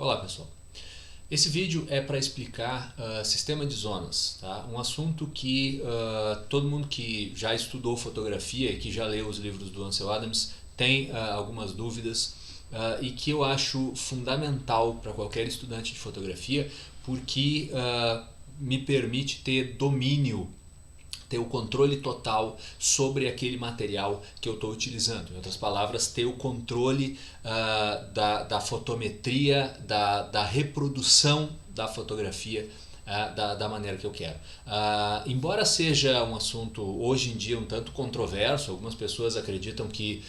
Olá pessoal, esse vídeo é para explicar sistema de zonas, tá? Um assunto que todo mundo que já estudou fotografia e que já leu os livros do Ansel Adams tem algumas dúvidas e que eu acho fundamental para qualquer estudante de fotografia, porque me permite ter domínio, ter o controle total sobre aquele material que eu estou utilizando. Em outras palavras, ter o controle da fotometria, da reprodução da fotografia da maneira que eu quero. Embora seja um assunto hoje em dia um tanto controverso, algumas pessoas acreditam que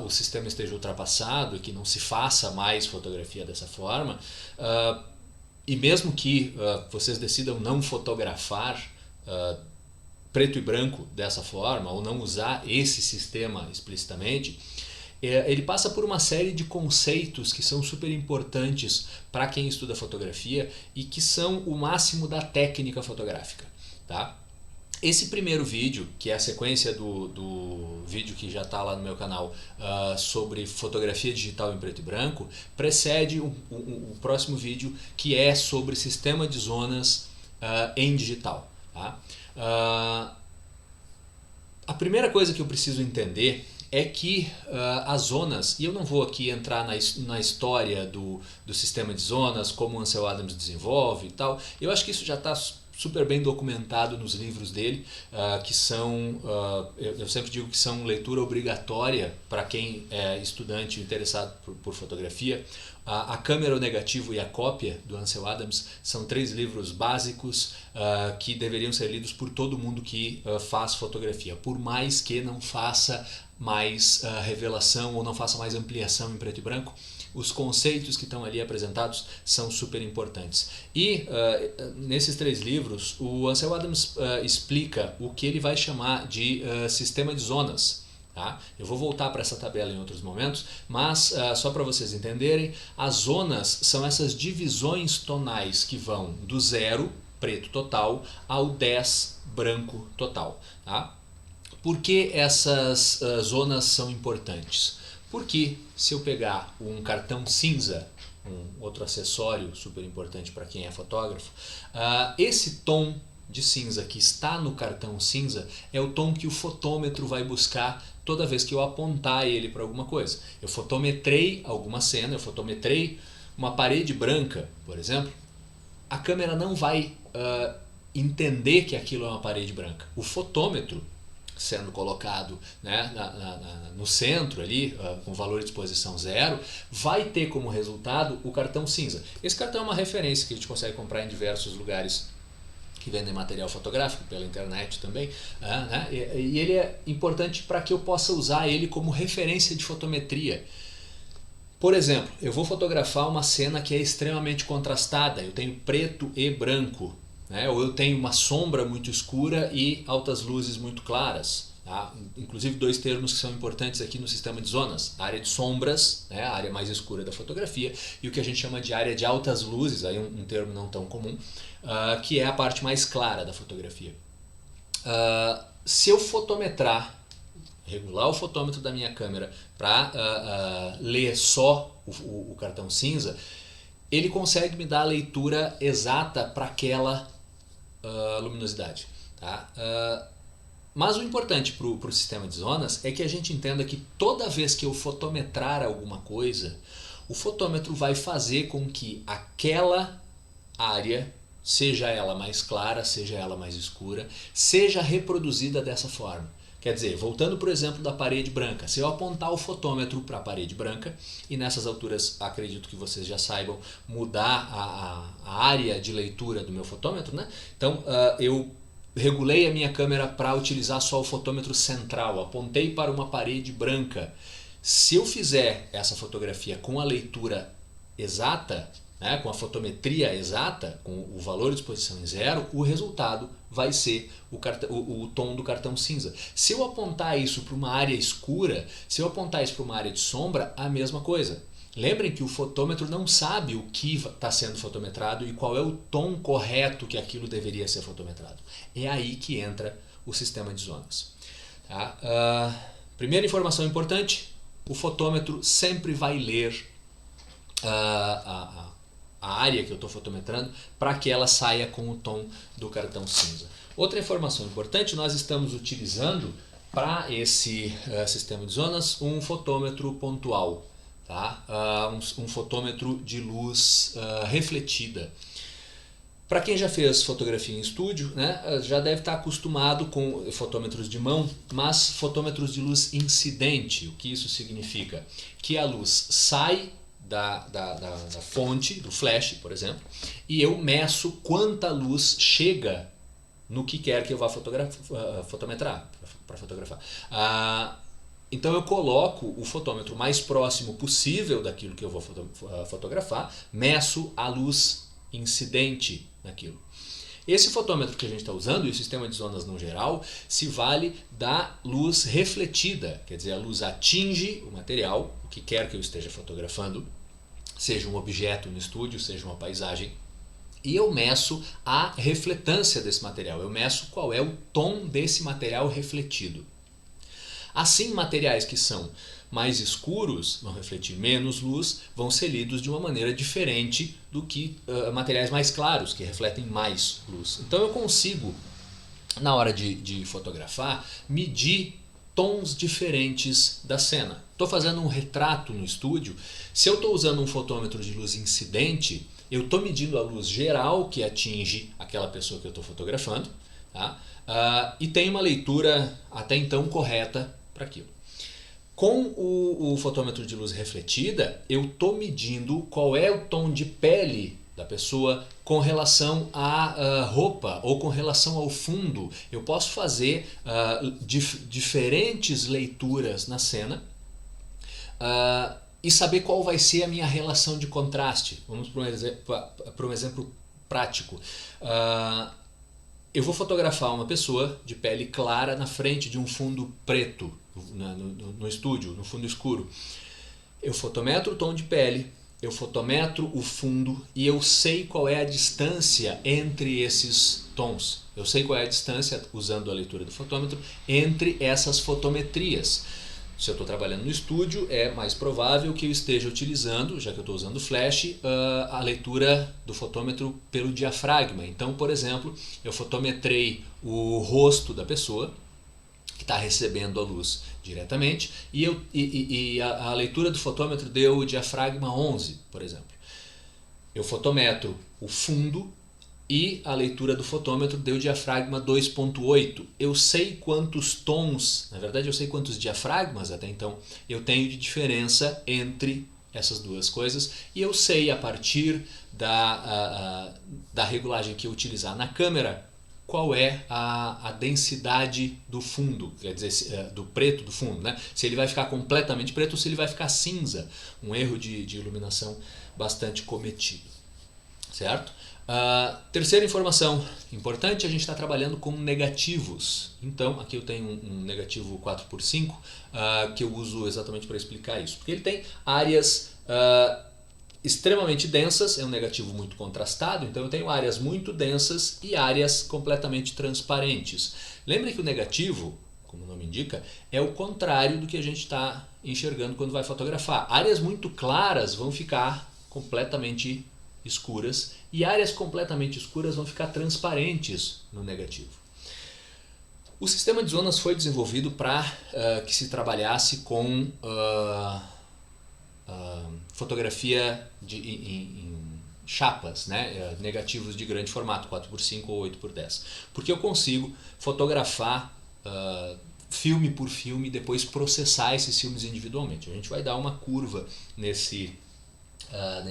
o sistema esteja ultrapassado e que não se faça mais fotografia dessa forma, e mesmo que vocês decidam não fotografar preto e branco dessa forma, ou não usar esse sistema explicitamente, ele passa por uma série de conceitos que são super importantes para quem estuda fotografia e que são o máximo da técnica fotográfica, tá? Esse primeiro vídeo, que é a sequência do vídeo que já está lá no meu canal sobre fotografia digital em preto e branco, precede o próximo vídeo, que é sobre sistema de zonas em digital, tá? A primeira coisa que eu preciso entender é que as zonas, e eu não vou aqui entrar na história do sistema de zonas, como o Ansel Adams desenvolve e tal, eu acho que isso já está super bem documentado nos livros dele, que são, eu sempre digo que são leitura obrigatória para quem é estudante interessado por fotografia. A Câmera, o Negativo e a Cópia, do Ansel Adams, são 3 livros básicos que deveriam ser lidos por todo mundo que faz fotografia, por mais que não faça mais revelação ou não faça mais ampliação em preto e branco. Os conceitos que estão ali apresentados são super importantes. E nesses 3 livros, o Ansel Adams explica o que ele vai chamar de sistema de zonas. Tá? Eu vou voltar para essa tabela em outros momentos, mas só para vocês entenderem, as zonas são essas divisões tonais que vão do 0, preto total, ao 10, branco total. Tá? Por que essas zonas são importantes? Porque se eu pegar um cartão cinza, um outro acessório super importante para quem é fotógrafo, esse tom de cinza que está no cartão cinza é o tom que o fotômetro vai buscar toda vez que eu apontar ele para alguma coisa. Eu fotometrei alguma cena, eu fotometrei uma parede branca, por exemplo, a câmera não vai entender que aquilo é uma parede branca. O fotômetro, sendo colocado, né, no centro ali, com valor de exposição 0, vai ter como resultado o cartão cinza. Esse cartão é uma referência que a gente consegue comprar em diversos lugares que vendem material fotográfico, pela internet também, né? E ele é importante para que eu possa usar ele como referência de fotometria. Por exemplo, eu vou fotografar uma cena que é extremamente contrastada, eu tenho preto e branco, né? Ou eu tenho uma sombra muito escura e altas luzes muito claras. Tá? Inclusive 2 termos que são importantes aqui no sistema de zonas: a área de sombras, né, a área mais escura da fotografia, e o que a gente chama de área de altas luzes, aí um termo não tão comum, que é a parte mais clara da fotografia. Se eu fotometrar, regular o fotômetro da minha câmera para ler só o cartão cinza, ele consegue me dar a leitura exata para aquela luminosidade. Tá? Mas o importante para o sistema de zonas é que a gente entenda que toda vez que eu fotometrar alguma coisa, o fotômetro vai fazer com que aquela área, seja ela mais clara, seja ela mais escura, seja reproduzida dessa forma. Quer dizer, voltando por exemplo da parede branca, se eu apontar o fotômetro para a parede branca, e nessas alturas acredito que vocês já saibam mudar a área de leitura do meu fotômetro, né? Então eu regulei a minha câmera para utilizar só o fotômetro central, apontei para uma parede branca. Se eu fizer essa fotografia com a leitura exata, né, com a fotometria exata, com o valor de exposição em 0, o resultado vai ser o tom do cartão cinza. Se eu apontar isso para uma área escura, se eu apontar isso para uma área de sombra, a mesma coisa. Lembrem que o fotômetro não sabe o que está sendo fotometrado e qual é o tom correto que aquilo deveria ser fotometrado. É aí que entra o sistema de zonas. Tá? Primeira informação importante: o fotômetro sempre vai ler a área que eu estou fotometrando para que ela saia com o tom do cartão cinza. Outra informação importante, nós estamos utilizando para esse sistema de zonas um fotômetro pontual, tá? Um fotômetro de luz refletida. Para quem já fez fotografia em estúdio, né, já deve estar acostumado com fotômetros de mão, mas fotômetros de luz incidente. O que isso significa? Que a luz sai da fonte, do flash, por exemplo, e eu meço quanta luz chega no que quer que eu vá fotometrar, para fotografar. Então eu coloco o fotômetro mais próximo possível daquilo que eu vou fotografar, meço a luz incidente naquilo. Esse fotômetro que a gente está usando, e o sistema de zonas no geral, se vale da luz refletida, quer dizer, a luz atinge o material, o que quer que eu esteja fotografando, seja um objeto no estúdio, seja uma paisagem, e eu meço a refletância desse material, eu meço qual é o tom desse material refletido. Assim, materiais que são mais escuros vão refletir menos luz, vão ser lidos de uma maneira diferente do que materiais mais claros, que refletem mais luz. Então eu consigo, na hora de fotografar, medir tons diferentes da cena. Estou fazendo um retrato no estúdio, se eu estou usando um fotômetro de luz incidente, eu estou medindo a luz geral que atinge aquela pessoa que eu estou fotografando, tá? E tem uma leitura até então correta para aquilo. Com o fotômetro de luz refletida, eu estou medindo qual é o tom de pele da pessoa com relação à roupa ou com relação ao fundo. Eu posso fazer diferentes leituras na cena e saber qual vai ser a minha relação de contraste. Vamos para um exemplo prático. Eu vou fotografar uma pessoa de pele clara na frente de um fundo preto no estúdio, no fundo escuro. Eu fotometro o tom de pele, eu fotometro o fundo e eu sei qual é a distância entre esses tons. Eu sei qual é a distância, usando a leitura do fotômetro, entre essas fotometrias. Se eu estou trabalhando no estúdio, é mais provável que eu esteja utilizando, já que eu estou usando flash, a leitura do fotômetro pelo diafragma. Então, por exemplo, eu fotometrei o rosto da pessoa, que está recebendo a luz diretamente, e a leitura do fotômetro deu o diafragma 11, por exemplo. Eu fotometro o fundo e a leitura do fotômetro deu diafragma 2.8. Eu sei quantos tons, na verdade eu sei quantos diafragmas até então eu tenho de diferença entre essas duas coisas, e eu sei a partir da regulagem que eu utilizar na câmera qual é a densidade do fundo, quer dizer, do preto do fundo, né? Se ele vai ficar completamente preto ou se ele vai ficar cinza, um erro de iluminação bastante cometido, certo? Terceira informação importante, a gente está trabalhando com negativos. Então aqui eu tenho um negativo 4x5 que eu uso exatamente para explicar isso, porque ele tem áreas extremamente densas, é um negativo muito contrastado, então eu tenho áreas muito densas e áreas completamente transparentes. Lembre que o negativo, como o nome indica, é o contrário do que a gente está enxergando quando vai fotografar. Áreas muito claras vão ficar completamente escuras e áreas completamente escuras vão ficar transparentes no negativo. O sistema de zonas foi desenvolvido para que se trabalhasse com fotografia em chapas, né? Negativos de grande formato, 4x5 ou 8x10, porque eu consigo fotografar filme por filme e depois processar esses filmes individualmente. A gente vai dar uma curva nesse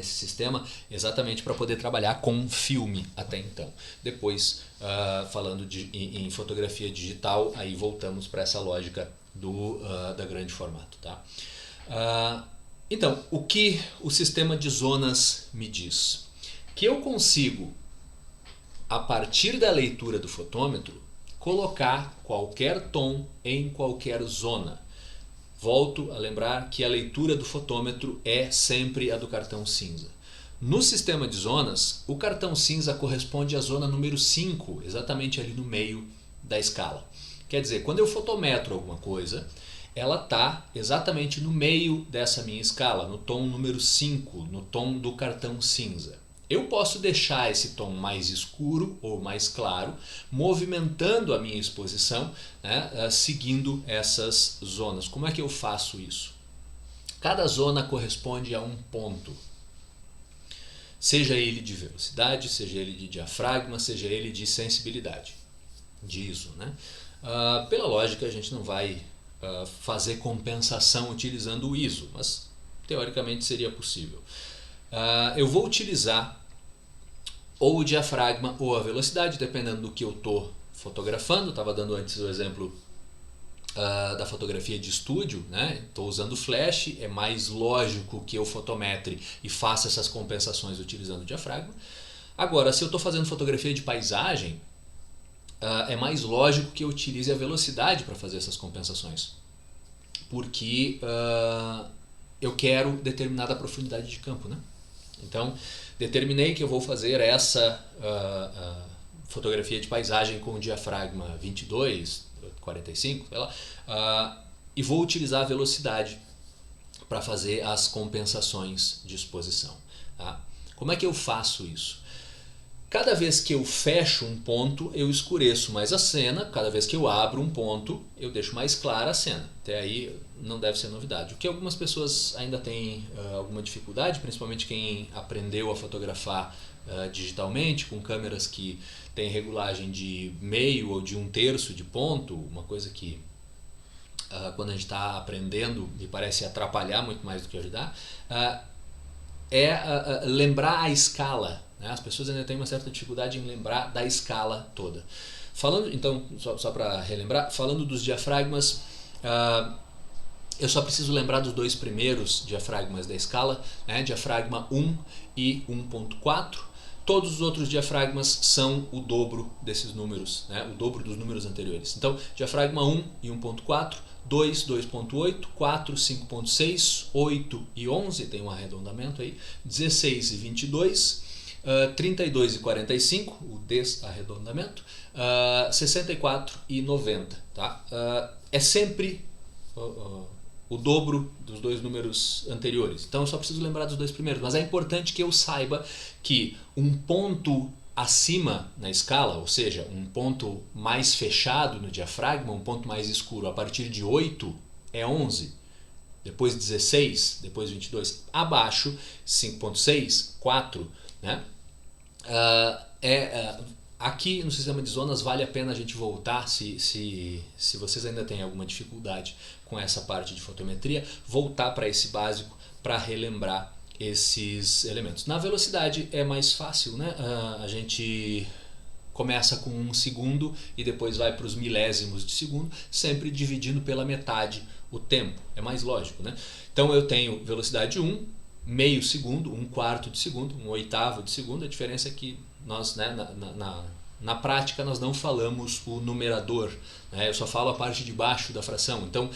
sistema exatamente para poder trabalhar com filme até então. Depois, falando em fotografia digital, aí voltamos para essa lógica da grande formato. Tá? Então, o que o sistema de zonas me diz? Que eu consigo, a partir da leitura do fotômetro, colocar qualquer tom em qualquer zona. Volto a lembrar que a leitura do fotômetro é sempre a do cartão cinza. No sistema de zonas, o cartão cinza corresponde à zona número 5, exatamente ali no meio da escala. Quer dizer, quando eu fotometro alguma coisa, ela está exatamente no meio dessa minha escala, no tom número 5, no tom do cartão cinza. Eu posso deixar esse tom mais escuro ou mais claro, movimentando a minha exposição, né, seguindo essas zonas. Como é que eu faço isso? Cada zona corresponde a um ponto. Seja ele de velocidade, seja ele de diafragma, seja ele de sensibilidade, de ISO, né? Pela lógica, a gente não vai fazer compensação utilizando o ISO, mas teoricamente seria possível. Eu vou utilizar ou o diafragma ou a velocidade, dependendo do que eu estou fotografando. Estava dando antes o exemplo da fotografia de estúdio, né? Estou usando flash, é mais lógico que eu fotometre e faça essas compensações utilizando o diafragma. Agora, se eu estou fazendo fotografia de paisagem, é mais lógico que eu utilize a velocidade para fazer essas compensações, porque eu quero determinada profundidade de campo, né? Então, determinei que eu vou fazer essa fotografia de paisagem com o diafragma 22, 45, sei lá, e vou utilizar a velocidade para fazer as compensações de exposição. Tá? Como é que eu faço isso? Cada vez que eu fecho um ponto, eu escureço mais a cena. Cada vez que eu abro um ponto, eu deixo mais clara a cena. Até aí não deve ser novidade. O que algumas pessoas ainda têm alguma dificuldade, principalmente quem aprendeu a fotografar digitalmente, com câmeras que têm regulagem de meio ou de 1/3 de ponto, uma coisa que quando a gente está aprendendo me parece atrapalhar muito mais do que ajudar, lembrar a escala. As pessoas ainda têm uma certa dificuldade em lembrar da escala toda. Falando, então, só para relembrar, falando dos diafragmas, eu só preciso lembrar dos dois primeiros diafragmas da escala, né? Diafragma 1 e 1.4. Todos os outros diafragmas são o dobro desses números, né? O dobro dos números anteriores. Então, diafragma 1 e 1.4, 2, 2.8, 4, 5.6, 8 e 11, tem um arredondamento aí, 16 e 22, 32 e 45, o desarredondamento, 64 e 90. Tá? É sempre o dobro dos dois números anteriores. Então eu só preciso lembrar dos dois primeiros. Mas é importante que eu saiba que um ponto acima na escala, ou seja, um ponto mais fechado no diafragma, um ponto mais escuro a partir de 8 é 11. Depois 16, depois 22. Abaixo, 5.6, 4, né? Aqui no sistema de zonas vale a pena a gente voltar, se vocês ainda têm alguma dificuldade com essa parte de fotometria, voltar para esse básico para relembrar esses elementos. Na velocidade é mais fácil, né? A gente começa com 1 segundo e depois vai para os milésimos de segundo, sempre dividindo pela metade o tempo. É mais lógico, né? Então eu tenho velocidade 1, meio segundo, 1/4 de segundo, 1/8 de segundo. A diferença é que nós, né, na prática, nós não falamos o numerador, né? Eu só falo a parte de baixo da fração. Então,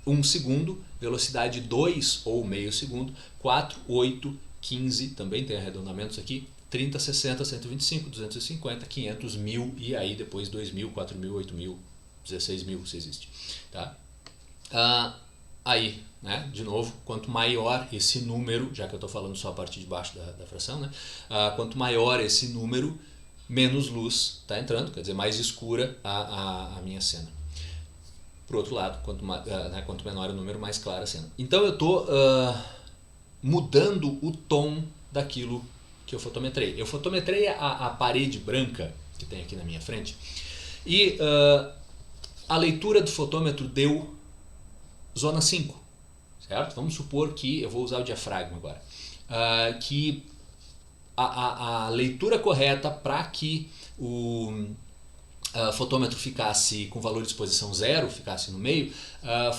1 segundo, velocidade 2 ou meio segundo, 4, 8, 15, também tem arredondamentos aqui, 30, 60, 125, 250, 500, 1000 e aí depois 2000, 4000, 8000, 16000 se existe. Tá? Aí, né, de novo, quanto maior esse número, já que eu estou falando só a parte de baixo da fração, né, quanto maior esse número, menos luz está entrando, quer dizer, mais escura a minha cena. Por outro lado, quanto menor o número, mais clara a cena. Então eu estou mudando o tom daquilo que eu fotometrei. Eu fotometrei a parede branca que tem aqui na minha frente e a leitura do fotômetro deu zona 5, certo? Vamos supor que, eu vou usar o diafragma agora, que a leitura correta para que o fotômetro ficasse com valor de exposição 0, ficasse no meio,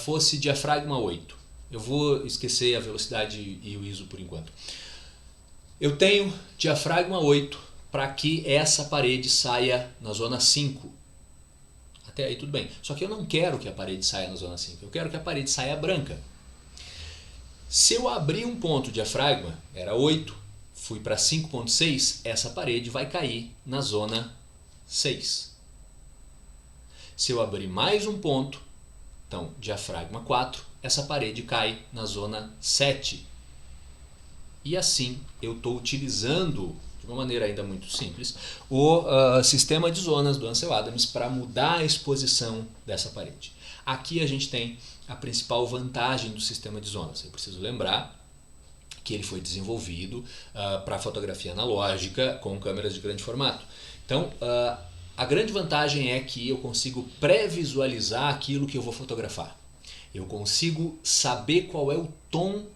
fosse diafragma 8. Eu vou esquecer a velocidade e o ISO por enquanto. Eu tenho diafragma 8 para que essa parede saia na zona 5. Até aí tudo bem. Só que eu não quero que a parede saia na zona 5. Eu quero que a parede saia branca. Se eu abrir um ponto diafragma, era 8, fui para 5.6, essa parede vai cair na zona 6. Se eu abrir mais um ponto, então diafragma 4, essa parede cai na zona 7. E assim eu estou utilizando, de uma maneira ainda muito simples, o sistema de zonas do Ansel Adams para mudar a exposição dessa parede. Aqui a gente tem a principal vantagem do sistema de zonas. Eu preciso lembrar que ele foi desenvolvido para fotografia analógica com câmeras de grande formato. Então, a grande vantagem é que eu consigo pré-visualizar aquilo que eu vou fotografar. Eu consigo saber qual é o tom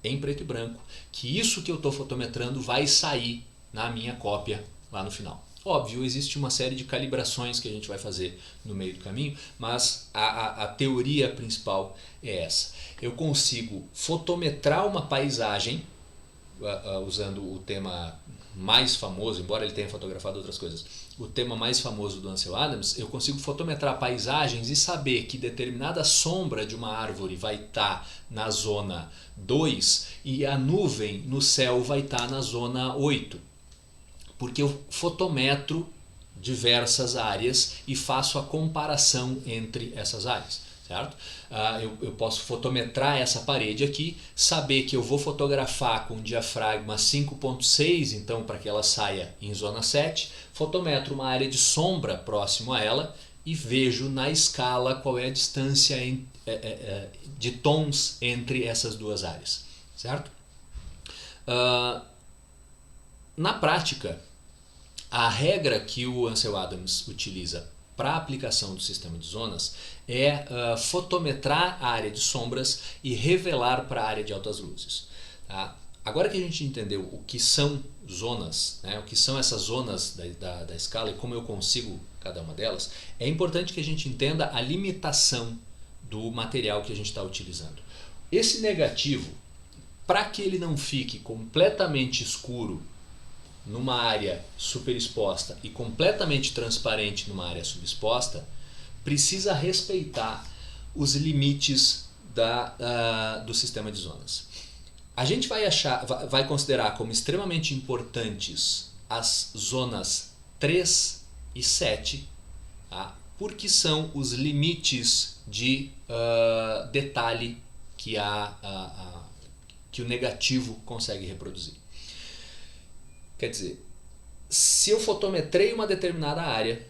em preto e branco, que isso que eu estou fotometrando vai sair na minha cópia lá no final. Óbvio, existe uma série de calibrações que a gente vai fazer no meio do caminho, mas a teoria principal é essa. Eu consigo fotometrar uma paisagem, usando o tema mais famoso, embora ele tenha fotografado outras coisas, o tema mais famoso do Ansel Adams, eu consigo fotometrar paisagens e saber que determinada sombra de uma árvore vai estar na zona 2 e a nuvem no céu vai estar na zona 8. Porque eu fotometro diversas áreas e faço a comparação entre essas áreas, certo? Eu posso fotometrar essa parede aqui, saber que eu vou fotografar com diafragma 5.6, então para que ela saia em zona 7, fotometro uma área de sombra próximo a ela e vejo na escala qual é a distância de tons entre essas duas áreas, certo? Na prática, a regra que o Ansel Adams utiliza para a aplicação do sistema de zonas é fotometrar a área de sombras e revelar para a área de altas luzes. Tá? Agora que a gente entendeu o que são zonas, né, o que são essas zonas da escala e como eu consigo cada uma delas, é importante que a gente entenda a limitação do material que a gente está utilizando. Esse negativo, para que ele não fique completamente escuro numa área superexposta e completamente transparente numa área subexposta, precisa respeitar os limites do sistema de zonas. A gente vai considerar como extremamente importantes as zonas 3 e 7, tá? Porque são os limites de detalhe que o negativo consegue reproduzir. Quer dizer, se eu fotometrei uma determinada área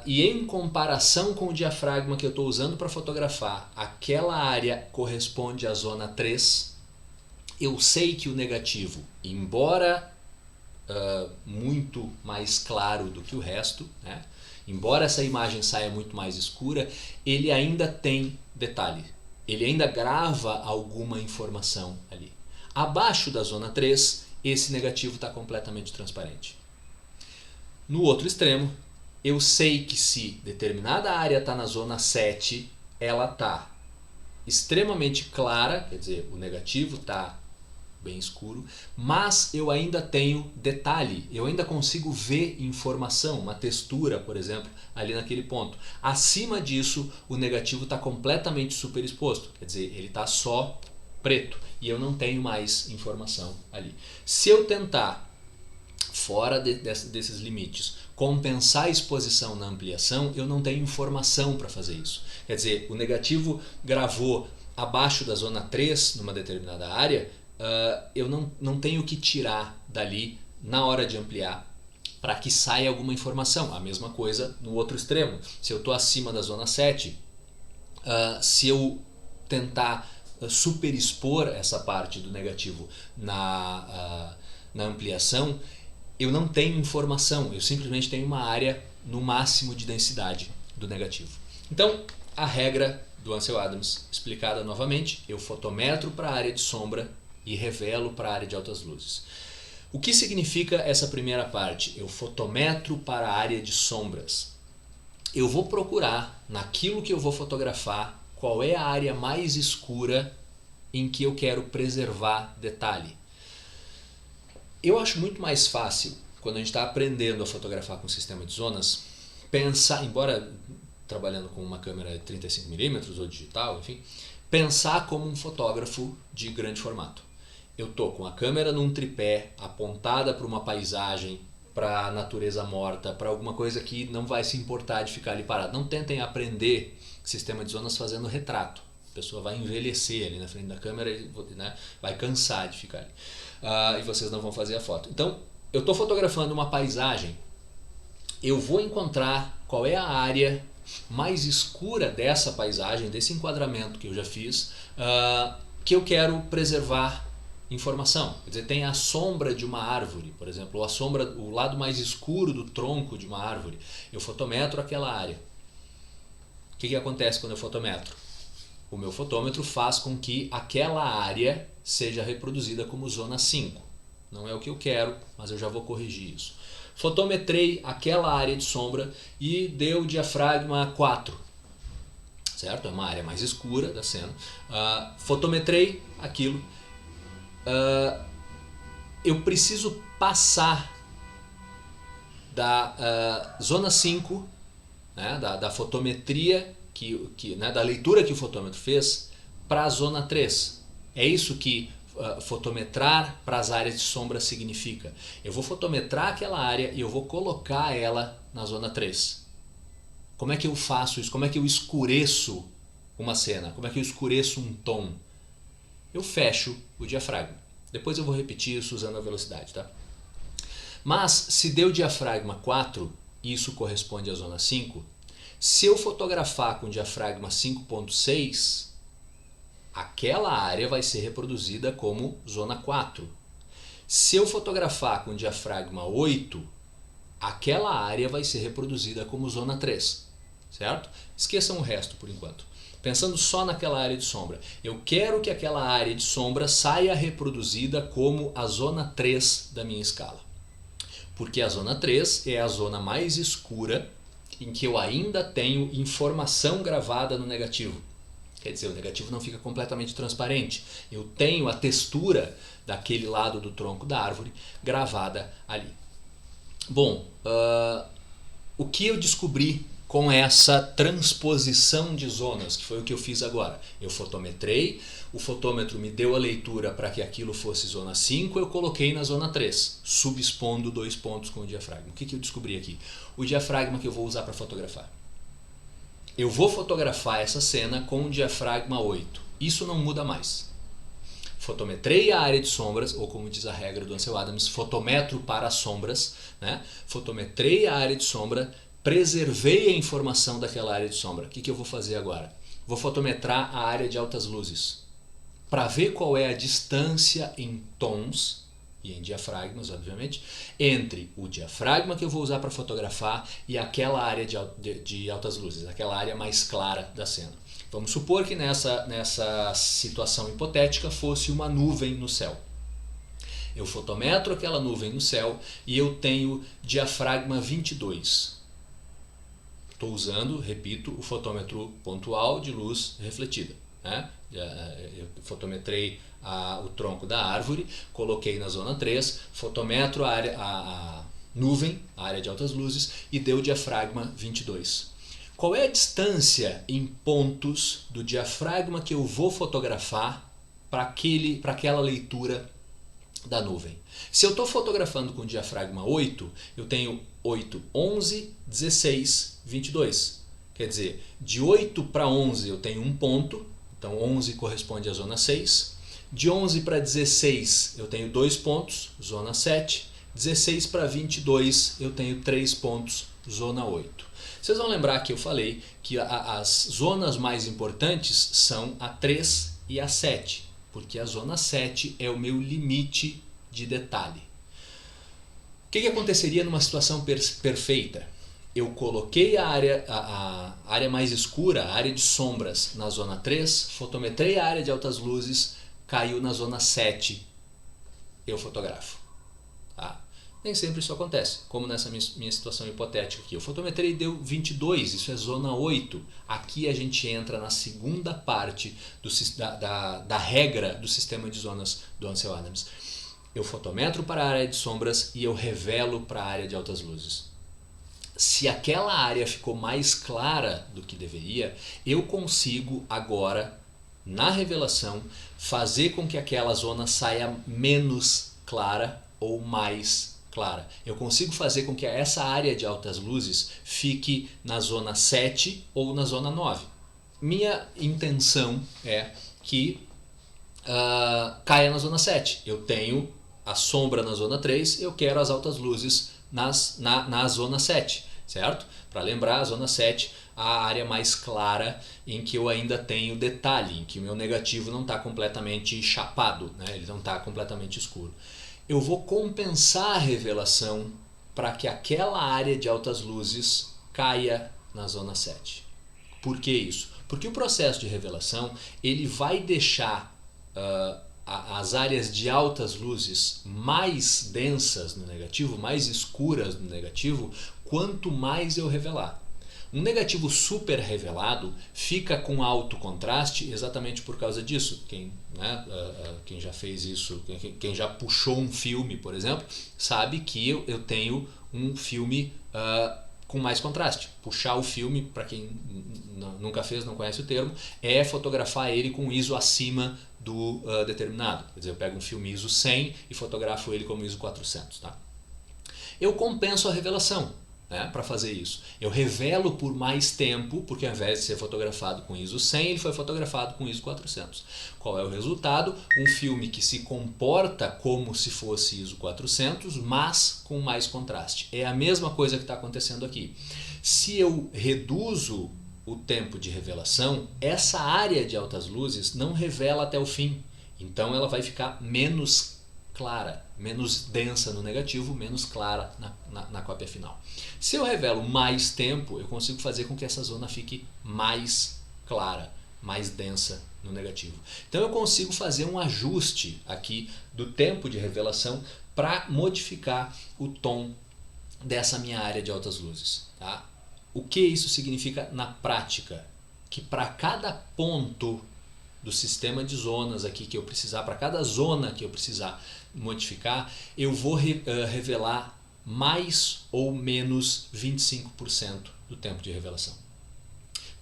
e em comparação com o diafragma que eu estou usando para fotografar, aquela área corresponde à zona 3, eu sei que o negativo, embora muito mais claro do que o resto, né, embora essa imagem saia muito mais escura, ele ainda tem detalhe, ele ainda grava alguma informação ali. Abaixo da zona 3, esse negativo está completamente transparente. No outro extremo, eu sei que se determinada área está na zona 7, ela está extremamente clara, quer dizer, o negativo está bem escuro, mas eu ainda tenho detalhe, eu ainda consigo ver informação, uma textura, por exemplo, ali naquele ponto. Acima disso, o negativo está completamente superexposto, quer dizer, ele está só preto e eu não tenho mais informação ali. Se eu tentar, fora desses limites, compensar a exposição na ampliação, eu não tenho informação para fazer isso. Quer dizer, o negativo gravou abaixo da zona 3 numa determinada área, eu não tenho que tirar dali na hora de ampliar para que saia alguma informação. A mesma coisa no outro extremo. Se eu estou acima da zona 7, se eu tentar superexpor essa parte do negativo na ampliação, eu não tenho informação, eu simplesmente tenho uma área no máximo de densidade do negativo. Então, a regra do Ansel Adams, explicada novamente, eu fotometro para a área de sombra e revelo para a área de altas luzes. O que significa essa primeira parte? Eu fotometro para a área de sombras. Eu vou procurar, naquilo que eu vou fotografar, qual é a área mais escura em que eu quero preservar detalhe. Eu acho muito mais fácil, quando a gente está aprendendo a fotografar com sistema de zonas, pensar, embora trabalhando com uma câmera 35mm ou digital, enfim, pensar como um fotógrafo de grande formato. Eu estou com a câmera num tripé, apontada para uma paisagem, para a natureza morta, para alguma coisa que não vai se importar de ficar ali parado. Não tentem aprender sistema de zonas fazendo retrato. pessoa vai envelhecer ali na frente da câmera, né? Vai cansar de ficar ali. E vocês não vão fazer a foto. Então, eu estou fotografando uma paisagem, eu vou encontrar qual é a área mais escura dessa paisagem, desse enquadramento que eu já fiz, que eu quero preservar informação. Quer dizer, tem a sombra de uma árvore, por exemplo, ou a sombra, o lado mais escuro do tronco de uma árvore. Eu fotometro aquela área. O que acontece quando eu fotometro? O meu fotômetro faz com que aquela área seja reproduzida como zona 5. Não é o que eu quero, mas eu já vou corrigir isso. Fotometrei aquela área de sombra e deu diafragma 4. Certo? É uma área mais escura da cena. Fotometrei aquilo. Eu preciso passar da zona 5, né, da fotometria, né, da leitura que o fotômetro fez, para a zona 3. É isso que fotometrar para as áreas de sombra significa. Eu vou fotometrar aquela área e eu vou colocar ela na zona 3. Como é que eu faço isso? Como é que eu escureço uma cena? Como é que eu escureço um tom? Eu fecho o diafragma. Depois eu vou repetir isso usando a velocidade, tá? Mas se deu diafragma 4, e isso corresponde à zona 5, se eu fotografar com diafragma 5.6, aquela área vai ser reproduzida como zona 4. Se eu fotografar com diafragma 8, aquela área vai ser reproduzida como zona 3, certo? Esqueçam o resto por enquanto. Pensando só naquela área de sombra, eu quero que aquela área de sombra saia reproduzida como a zona 3 da minha escala. Porque a zona 3 é a zona mais escura em que eu ainda tenho informação gravada no negativo. Quer dizer, o negativo não fica completamente transparente. Eu tenho a textura daquele lado do tronco da árvore gravada ali. Bom, o que eu descobri com essa transposição de zonas, que foi o que eu fiz agora? Eu fotometrei, o fotômetro me deu a leitura para que aquilo fosse zona 5, eu coloquei na zona 3, subexpondo 2 pontos com o diafragma. O que eu descobri aqui? O diafragma que eu vou usar para fotografar. Eu vou fotografar essa cena com o diafragma 8. Isso não muda mais. Fotometrei a área de sombras, ou como diz a regra do Ansel Adams, fotometro para as sombras, né? Fotometrei a área de sombra, preservei a informação daquela área de sombra. O que eu vou fazer agora? Vou fotometrar a área de altas luzes, para ver qual é a distância em tons, e em diafragmas, obviamente, entre o diafragma que eu vou usar para fotografar e aquela área de altas luzes, aquela área mais clara da cena. Vamos supor que nessa situação hipotética fosse uma nuvem no céu. Eu fotometro aquela nuvem no céu e eu tenho diafragma 22. Estou usando, repito, o fotômetro pontual de luz refletida, né? Eu fotometrei o tronco da árvore, coloquei na zona 3, fotometro a nuvem, a área de altas luzes, e deu diafragma 22. Qual é a distância em pontos do diafragma que eu vou fotografar para aquela leitura da nuvem? Se eu estou fotografando com diafragma 8, eu tenho 8, 11, 16, 22. Quer dizer, de 8 para 11 eu tenho um ponto, então 11 corresponde à zona 6. De 11 para 16 eu tenho 2 pontos, zona 7. 16 para 22 eu tenho 3 pontos, zona 8. Vocês vão lembrar que eu falei que as zonas mais importantes são a 3 e a 7, porque a zona 7 é o meu limite de detalhe. O que aconteceria numa situação perfeita? Eu coloquei a área mais escura, a área de sombras, na zona 3, fotometrei a área de altas luzes, caiu na zona 7, eu fotografo. Tá? Nem sempre isso acontece, como nessa minha situação hipotética aqui. Eu fotometrei e deu 22, isso é zona 8. Aqui a gente entra na segunda parte da regra do sistema de zonas do Ansel Adams. Eu fotometro para a área de sombras e eu revelo para a área de altas luzes. Se aquela área ficou mais clara do que deveria, eu consigo agora, na revelação, fazer com que aquela zona saia menos clara ou mais clara. Eu consigo fazer com que essa área de altas luzes fique na zona 7 ou na zona 9. minha intenção é que caia na zona 7. Eu tenho a sombra na zona 3, eu quero as altas luzes na zona 7, certo? Para lembrar, a zona 7, a área mais clara em que eu ainda tenho detalhe, em que o meu negativo não está completamente chapado, né? Ele não está completamente escuro. Eu vou compensar a revelação para que aquela área de altas luzes caia na zona 7. Por que isso? Porque o processo de revelação ele vai deixar as áreas de altas luzes mais densas no negativo, mais escuras no negativo, quanto mais eu revelar. Um negativo super revelado fica com alto contraste exatamente por causa disso. Quem já fez isso, quem já puxou um filme, por exemplo, sabe que eu tenho um filme com mais contraste. Puxar o filme, para quem nunca fez, não conhece o termo, é fotografar ele com ISO acima do determinado. Quer dizer, eu pego um filme ISO 100 e fotografo ele como ISO 400. Tá? Eu compenso a revelação, né, para fazer isso. Eu revelo por mais tempo, porque ao invés de ser fotografado com ISO 100, ele foi fotografado com ISO 400. Qual é o resultado? Um filme que se comporta como se fosse ISO 400, mas com mais contraste. É a mesma coisa que está acontecendo aqui. Se eu reduzo o tempo de revelação, essa área de altas luzes não revela até o fim. Então ela vai ficar menos clara, menos densa no negativo, menos clara na cópia final. Se eu revelo mais tempo, eu consigo fazer com que essa zona fique mais clara, mais densa no negativo. Então eu consigo fazer um ajuste aqui do tempo de revelação para modificar o tom dessa minha área de altas luzes. Tá? O que isso significa na prática? Que para cada ponto do sistema de zonas aqui que eu precisar, para cada zona que eu precisar modificar, eu vou revelar mais ou menos 25% do tempo de revelação.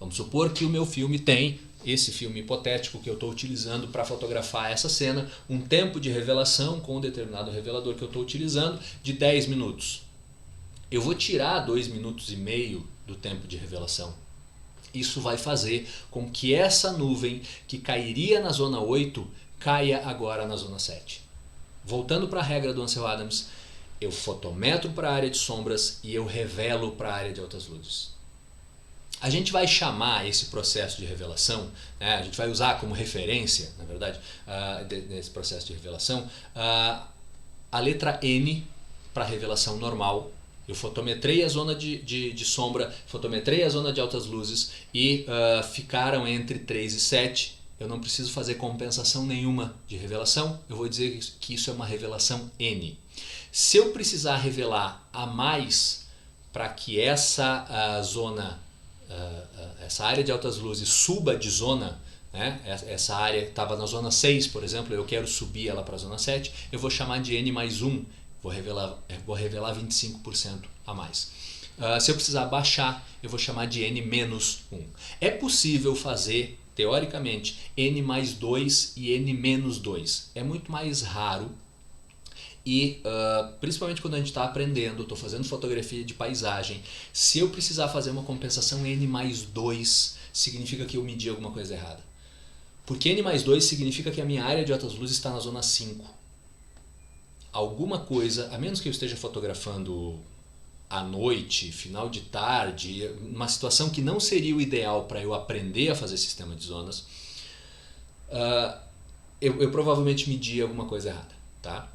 Vamos supor que o meu filme tem, esse filme hipotético que eu estou utilizando para fotografar essa cena, um tempo de revelação com um determinado revelador que eu estou utilizando de 10 minutos. Eu vou tirar 2 minutos e meio do tempo de revelação. Isso vai fazer com que essa nuvem que cairia na zona 8 caia agora na zona 7. Voltando para a regra do Ansel Adams, eu fotometro para a área de sombras e eu revelo para a área de altas luzes. A gente vai chamar esse processo de revelação, né, a gente vai usar como referência, na verdade, desse processo de revelação, a letra N para revelação normal. Eu fotometrei a zona de sombra, fotometrei a zona de altas luzes e ficaram entre 3 e 7. Eu não preciso fazer compensação nenhuma de revelação, eu vou dizer que isso é uma revelação N. Se eu precisar revelar a mais para que essa zona, essa área de altas luzes suba de zona, né? Essa área estava na zona 6, por exemplo, eu quero subir ela para a zona 7, eu vou chamar de N mais 1. Vou revelar 25% a mais. Se eu precisar baixar, eu vou chamar de N menos 1. É possível fazer, teoricamente, N mais 2 e N menos 2. É muito mais raro e, principalmente quando a gente está aprendendo, estou fazendo fotografia de paisagem, se eu precisar fazer uma compensação N mais 2, significa que eu medi alguma coisa errada. Porque N mais 2 significa que a minha área de altas luzes está na zona 5. Alguma coisa, a menos que eu esteja fotografando à noite, final de tarde, uma situação que não seria o ideal para eu aprender a fazer sistema de zonas, eu provavelmente medi alguma coisa errada. Tá?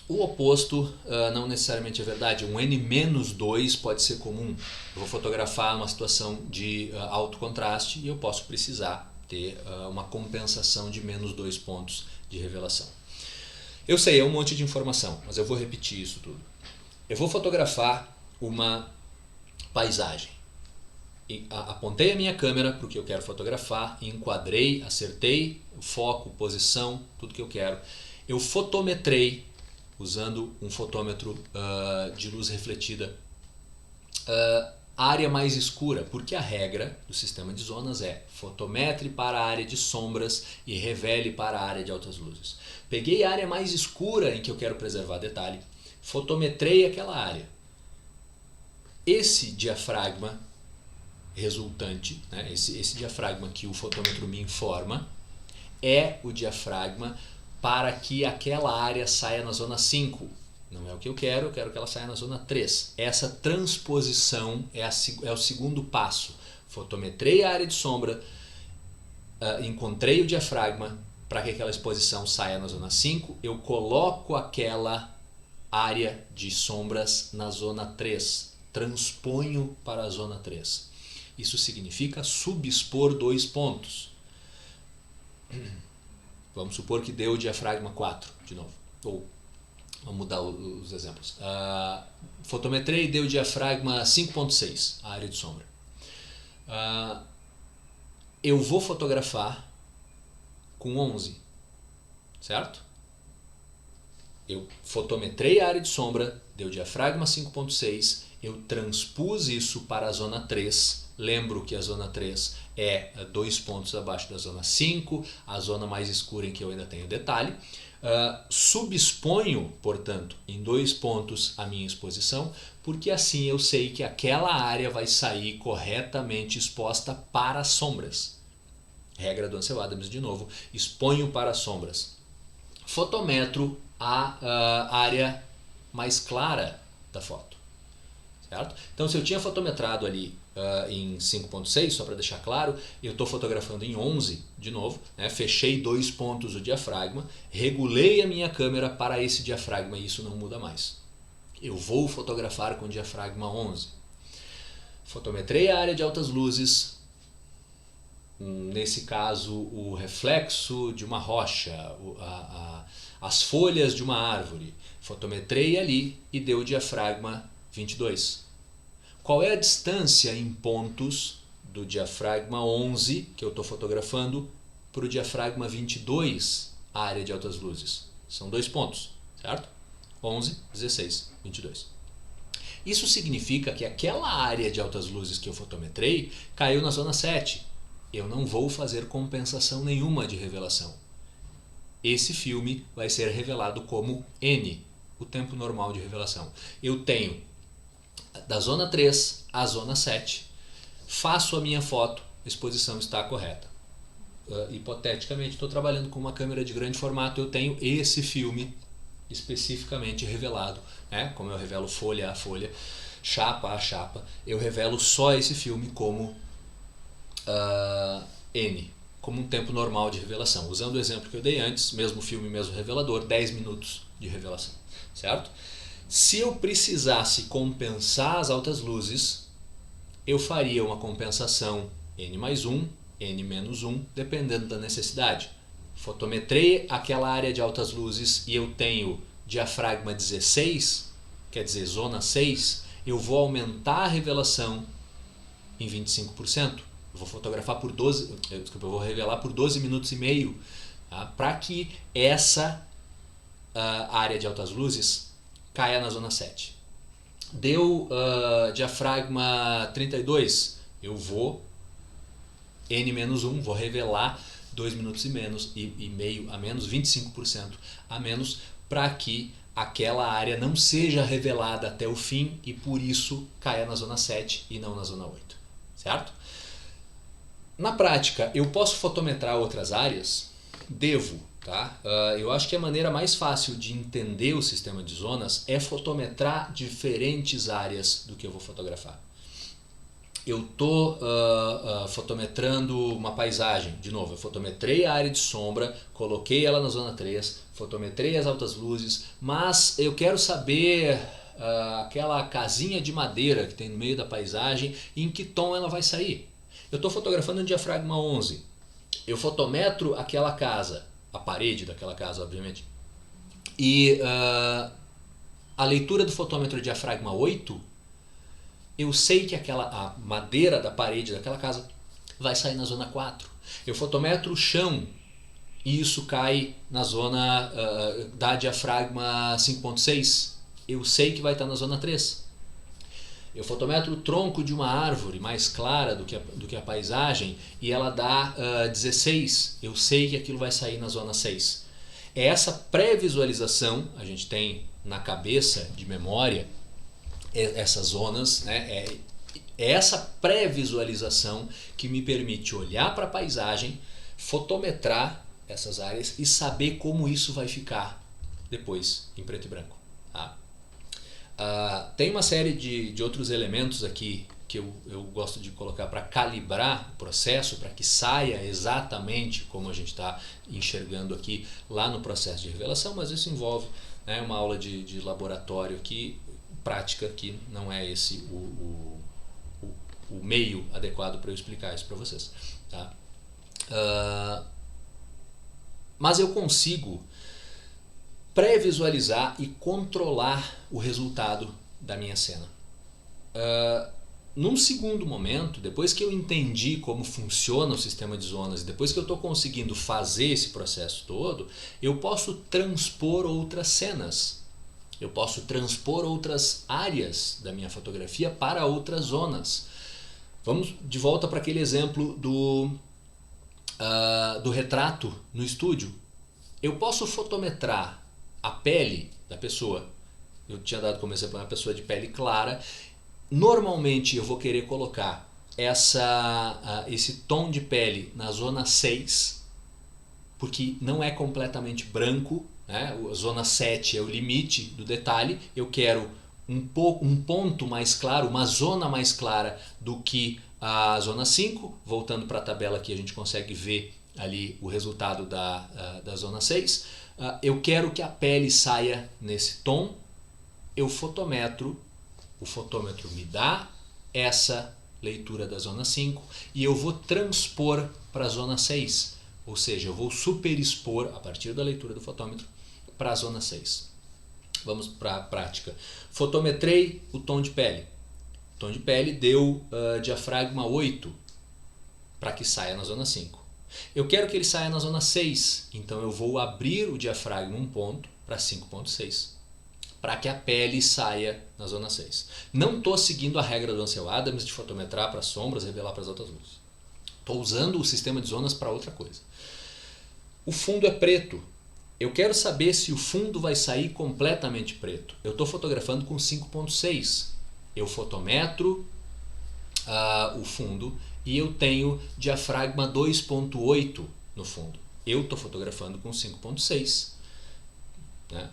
O oposto não necessariamente é verdade. Um N-2 pode ser comum. Eu vou fotografar uma situação de alto contraste e eu posso precisar ter uma compensação de menos 2 pontos de revelação. Eu sei, é um monte de informação, mas eu vou repetir isso tudo. Eu vou fotografar uma paisagem. Apontei a minha câmera para o que eu quero fotografar, enquadrei, acertei o foco, posição, tudo que eu quero. Eu fotometrei, usando um fotômetro de luz refletida, a área mais escura, porque a regra do sistema de zonas é fotometre para a área de sombras e revele para a área de altas luzes. Peguei a área mais escura em que eu quero preservar detalhe, fotometrei aquela área. Esse diafragma resultante, né, esse diafragma que o fotômetro me informa, é o diafragma para que aquela área saia na zona 5. Não é o que eu quero que ela saia na zona 3. Essa transposição é o segundo passo. Fotometrei a área de sombra, encontrei o diafragma para que aquela exposição saia na zona 5, eu coloco aquela área de sombras na zona 3, transponho para a zona 3. Isso significa subexpor 2 pontos. Vamos supor que deu o diafragma 4, de novo. Ou, vamos mudar os exemplos. Fotometrei e deu o diafragma 5.6, a área de sombra. Eu vou fotografar com 11, certo? Eu fotometrei a área de sombra, deu diafragma 5.6, eu transpus isso para a zona 3. Lembro que a zona 3 é 2 pontos abaixo da zona 5, a zona mais escura em que eu ainda tenho detalhe. Subexponho, portanto, em 2 pontos a minha exposição, porque assim eu sei que aquela área vai sair corretamente exposta para as sombras. Regra do Ansel Adams de novo, exponho para as sombras. Fotometro a área mais clara da foto, certo? Então se eu tinha fotometrado ali em 5.6, só para deixar claro, eu estou fotografando em 11 de novo, né? Fechei 2 pontos do diafragma, regulei a minha câmera para esse diafragma e isso não muda mais. Eu vou fotografar com o diafragma 11. Fotometrei a área de altas luzes, nesse caso o reflexo de uma rocha, as folhas de uma árvore. Fotometrei ali e deu o diafragma 22. Qual é a distância em pontos do diafragma 11 que eu estou fotografando para o diafragma 22, a área de altas luzes? São 2 pontos, certo? 11, 16, 22. Isso significa que aquela área de altas luzes que eu fotometrei caiu na zona 7. Eu não vou fazer compensação nenhuma de revelação. Esse filme vai ser revelado como N, o tempo normal de revelação. Eu tenho da zona 3 à zona 7, faço a minha foto, a exposição está correta. Hipoteticamente, estou trabalhando com uma câmera de grande formato, eu tenho esse filme especificamente revelado, né? Como eu revelo folha a folha, chapa a chapa, eu revelo só esse filme como N, como um tempo normal de revelação. Usando o exemplo que eu dei antes, mesmo filme, mesmo revelador, 10 minutos de revelação, certo? Se eu precisasse compensar as altas luzes, eu faria uma compensação N+1, N-1, dependendo da necessidade. Fotometrei aquela área de altas luzes e eu tenho diafragma 16, quer dizer, zona 6, eu vou aumentar a revelação em 25%. Eu vou fotografar por 12, eu vou revelar por 12 minutos e meio, tá? Para que essa área de altas luzes caia na zona 7. Deu diafragma 32, eu vou N-1, vou revelar 2 minutos e meio a menos, 25% a menos, para que aquela área não seja revelada até o fim e por isso caia na zona 7 e não na zona 8, certo? Na prática, eu posso fotometrar outras áreas? Devo, tá? Eu acho que a maneira mais fácil de entender o sistema de zonas é fotometrar diferentes áreas do que eu vou fotografar. Eu estou fotometrando uma paisagem, de novo, eu fotometrei a área de sombra, coloquei ela na zona 3, fotometrei as altas luzes, mas eu quero saber aquela casinha de madeira que tem no meio da paisagem, em que tom ela vai sair. Eu estou fotografando um diafragma 11, eu fotometro aquela casa, a parede daquela casa, obviamente, e a leitura do fotômetro diafragma 8, eu sei que a madeira da parede daquela casa vai sair na zona 4. Eu fotometro o chão e isso cai na zona da diafragma 5.6. Eu sei que vai estar na zona 3. Eu fotometro o tronco de uma árvore mais clara do que a paisagem e ela dá 16. Eu sei que aquilo vai sair na zona 6. É essa pré-visualização, a gente tem na cabeça de memória essas zonas, né? É essa pré-visualização que me permite olhar para a paisagem, fotometrar essas áreas e saber como isso vai ficar depois em preto e branco. Tá? Tem uma série de outros elementos aqui que eu gosto de colocar para calibrar o processo, para que saia exatamente como a gente está enxergando aqui lá no processo de revelação, mas isso envolve, né, uma aula de laboratório aqui, prática, que não é esse o meio adequado para eu explicar isso para vocês. Tá? Mas eu consigo pré-visualizar e controlar o resultado da minha cena. Num segundo momento, depois que eu entendi como funciona o sistema de zonas, depois que eu estou conseguindo fazer esse processo todo, eu posso transpor outras cenas. Eu posso transpor outras áreas da minha fotografia para outras zonas. Vamos de volta para aquele exemplo do retrato no estúdio. Eu posso fotometrar a pele da pessoa. Eu tinha dado como exemplo uma pessoa de pele clara. Normalmente eu vou querer colocar esse tom de pele na zona 6, porque não é completamente branco, né? A zona 7 é o limite do detalhe. Eu quero um ponto mais claro, uma zona mais clara do que a zona 5. Voltando para a tabela aqui, a gente consegue ver ali o resultado da zona 6. Eu quero que a pele saia nesse tom. Eu fotometro. O fotômetro me dá essa leitura da zona 5 e eu vou transpor para a zona 6, ou seja, eu vou superexpor a partir da leitura do fotômetro para a zona 6. Vamos para a prática. Fotometrei o tom de pele. O tom de pele deu diafragma 8 para que saia na zona 5. Eu quero que ele saia na zona 6, então eu vou abrir o diafragma um ponto para 5.6. Para que a pele saia na zona 6. Não estou seguindo a regra do Ansel Adams de fotometrar para sombras, revelar para as altas luzes. Estou usando o sistema de zonas para outra coisa. O fundo é preto. Eu quero saber se o fundo vai sair completamente preto. Eu estou fotografando com 5.6. Eu fotometro o fundo e eu tenho diafragma 2.8 no fundo. Eu estou fotografando com 5.6. Né?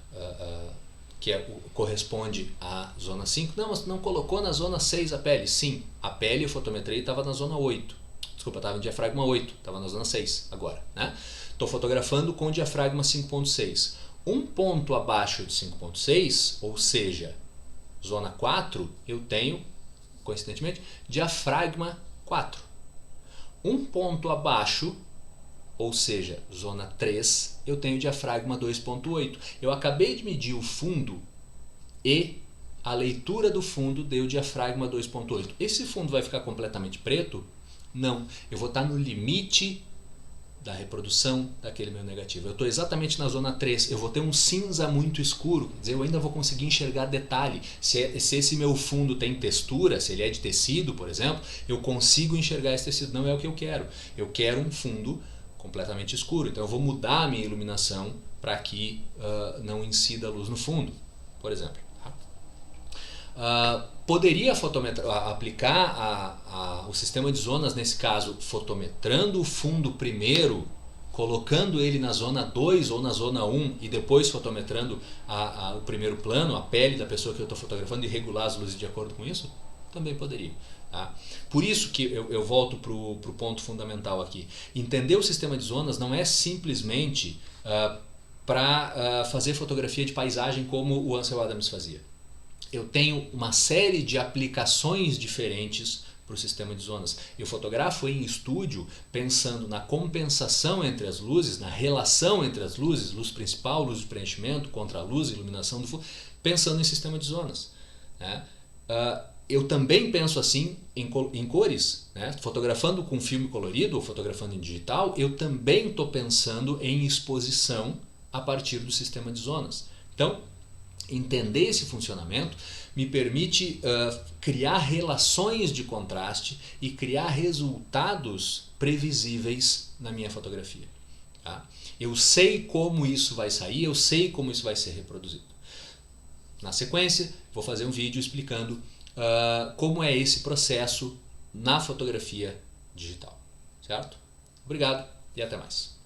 Que corresponde à zona 5. Não, mas não colocou na zona 6 a pele. Sim, a pele eu fotometrei estava na zona 8. Desculpa, estava no diafragma 8, estava na zona 6 agora. Estou fotografando com diafragma 5.6. Um ponto abaixo de 5.6, ou seja, zona 4, eu tenho, coincidentemente, diafragma 4. Um ponto abaixo, ou seja, zona 3, eu tenho diafragma 2.8. Eu acabei de medir o fundo e a leitura do fundo deu diafragma 2.8. Esse fundo vai ficar completamente preto? Não. Eu vou estar no limite da reprodução daquele meu negativo. Eu estou exatamente na zona 3. Eu vou ter um cinza muito escuro. Quer dizer, eu ainda vou conseguir enxergar detalhe. Se esse meu fundo tem textura, se ele é de tecido, por exemplo, eu consigo enxergar esse tecido. Não é o que eu quero. Eu quero um fundo completamente escuro. Então eu vou mudar a minha iluminação para que não incida a luz no fundo, por exemplo. Poderia aplicar o sistema de zonas, nesse caso, fotometrando o fundo primeiro, colocando ele na zona 2 ou na zona 1 e depois fotometrando o primeiro plano, a pele da pessoa que eu estou fotografando e regular as luzes de acordo com isso? Também poderia. Tá? Por isso que eu volto para o ponto fundamental aqui. Entender o sistema de zonas não é simplesmente para fazer fotografia de paisagem como o Ansel Adams fazia. Eu tenho uma série de aplicações diferentes para o sistema de zonas. Eu fotografo em estúdio pensando na compensação entre as luzes, na relação entre as luzes, luz principal, luz de preenchimento, contraluz, iluminação do fundo, pensando em sistema de zonas. Né? Eu também penso assim em cores, né? Fotografando com filme colorido ou fotografando em digital, eu também estou pensando em exposição a partir do sistema de zonas. Então, entender esse funcionamento me permite criar relações de contraste e criar resultados previsíveis na minha fotografia. Tá? Eu sei como isso vai sair, eu sei como isso vai ser reproduzido. Na sequência, vou fazer um vídeo explicando como é esse processo na fotografia digital, certo? Obrigado e até mais.